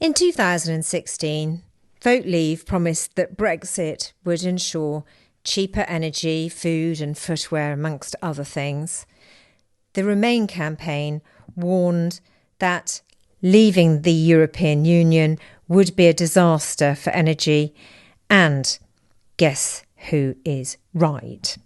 In 2016, Vote Leave promised that Brexit would ensure cheaper energy, food and footwear, amongst other things. The Remain campaign warned that leaving the European Union would be a disaster for energy. And guess who is right?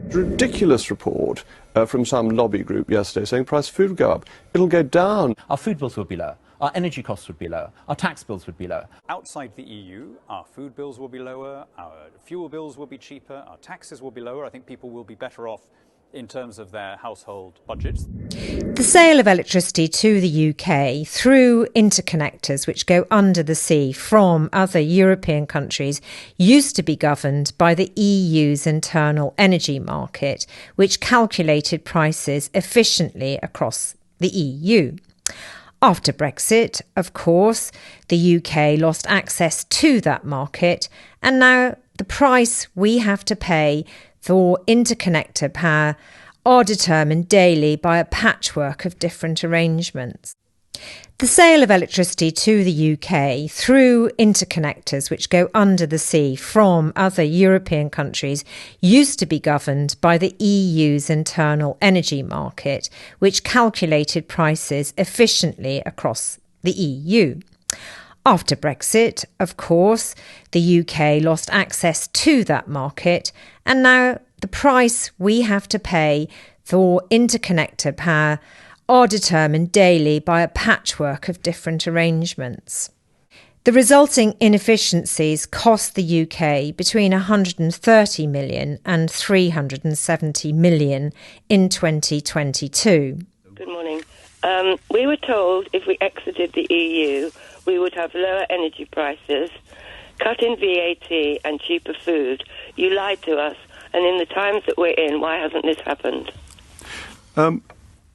Ridiculous report from some lobby group yesterday saying price of food will go up. It'll go down. Our food bills will be lower. Our energy costs would be lower. Our tax bills would be lower. Outside the EU, our food bills will be lower, our fuel bills will be cheaper, our taxes will be lower. I think people will be better off in terms of their household budgets. The sale of electricity to the UK through interconnectors which go under the sea from other European countries used to be governed by the EU's internal energy market, which calculated prices efficiently across the EU. After Brexit, of course, the UK lost access to that market, and now the price we have to pay for interconnector power are determined daily by a patchwork of different arrangements. The sale of electricity to the UK through interconnectors which go under the sea from other European countries used to be governed by the EU's internal energy market, which calculated prices efficiently across the EU. After Brexit, of course, the UK lost access to that market, and now the price we have to pay for interconnector power are determined daily by a patchwork of different arrangements. The resulting inefficiencies cost the UK between 130 million and 370 million in 2022. Good morning. We were told if we exited the EU, we would have lower energy prices, cut in VAT and cheaper food. You lied to us, and in the times that we're in, why hasn't this happened?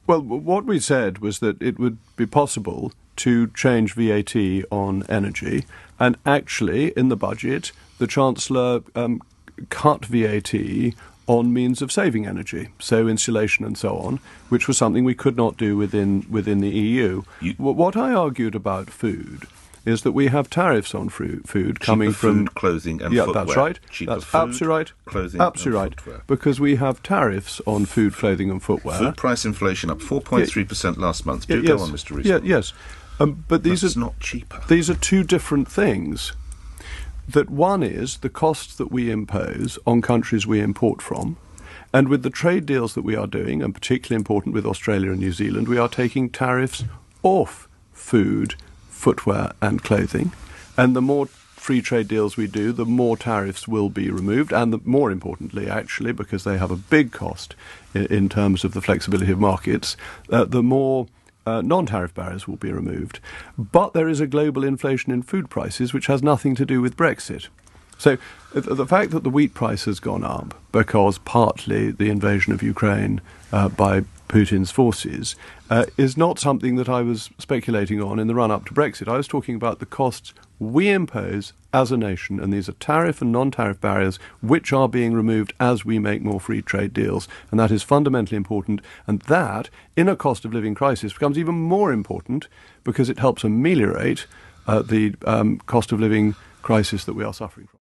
Well, what we said was that it would be possible to change VAT on energy, and actually, in the budget, the Chancellor cut VAT on means of saving energy, so insulation and so on, which was something we could not do within the EU. What I argued about food is that we have tariffs on food coming from food, clothing and footwear. Yeah, that's right. Cheaper that's food, absolutely right. Clothing absolutely and right. footwear. Because we have tariffs on food, clothing and footwear. Food price inflation up 4.3% last month. Do yes. go on, Mr. Rees. Yes. But these That's are not cheaper. These are two different things. That one is the costs that we impose on countries we import from. And with the trade deals that we are doing, and particularly important with Australia and New Zealand, we are taking tariffs off food, footwear and clothing. And the more free trade deals we do, the more tariffs will be removed. And more importantly, actually, because they have a big cost in terms of the flexibility of markets, the more non-tariff barriers will be removed. But there is a global inflation in food prices which has nothing to do with Brexit. So the fact that the wheat price has gone up because partly the invasion of Ukraine by Putin's forces is not something that I was speculating on in the run-up to Brexit. I was talking about the costs we impose as a nation, and these are tariff and non-tariff barriers which are being removed as we make more free trade deals, and that is fundamentally important, and that, in a cost of living crisis, becomes even more important because it helps ameliorate the cost of living crisis that we are suffering from.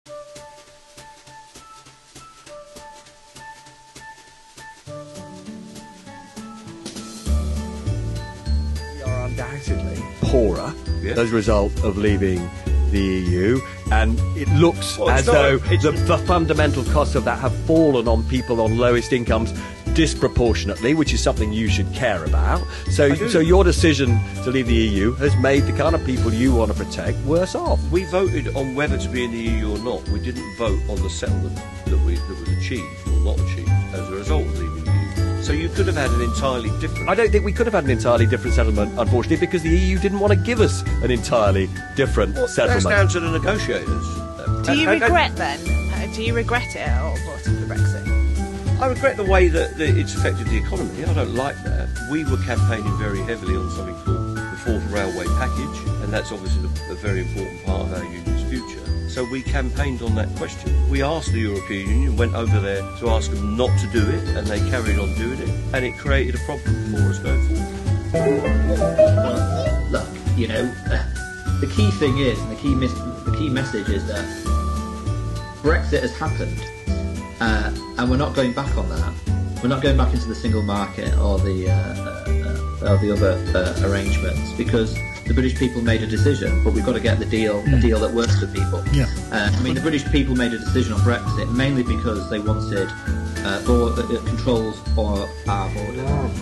We are undoubtedly poorer as a result of leaving the EU, and it looks as though the fundamental costs of that have fallen on people on lowest incomes disproportionately, which is something you should care about. So your decision to leave the EU has made the kind of people you want to protect worse off. We voted on whether to be in the EU or not. We didn't vote on the settlement that was achieved or not achieved as a result of leaving the EU. So you could have had an entirely different... I don't think we could have had an entirely different settlement, unfortunately, because the EU didn't want to give us an entirely different settlement. That's down to the negotiators. Do you regret then? Do you regret it at all, voting for Brexit? I regret the way that it's affected the economy. I don't like that. We were campaigning very heavily on something called the Fourth Railway Package, and that's obviously a very important part of our union's future. So we campaigned on that question. We asked the European Union, went over there to ask them not to do it, and they carried on doing it, and it created a problem for us going forward. Well, look, the key thing is, and the key message is that Brexit has happened, and we're not going back on that. We're not going back into the single market or the other arrangements, because the British people made a decision, but we've got to get a deal that works for people. Yeah. The British people made a decision on Brexit mainly because they wanted controls for our borders.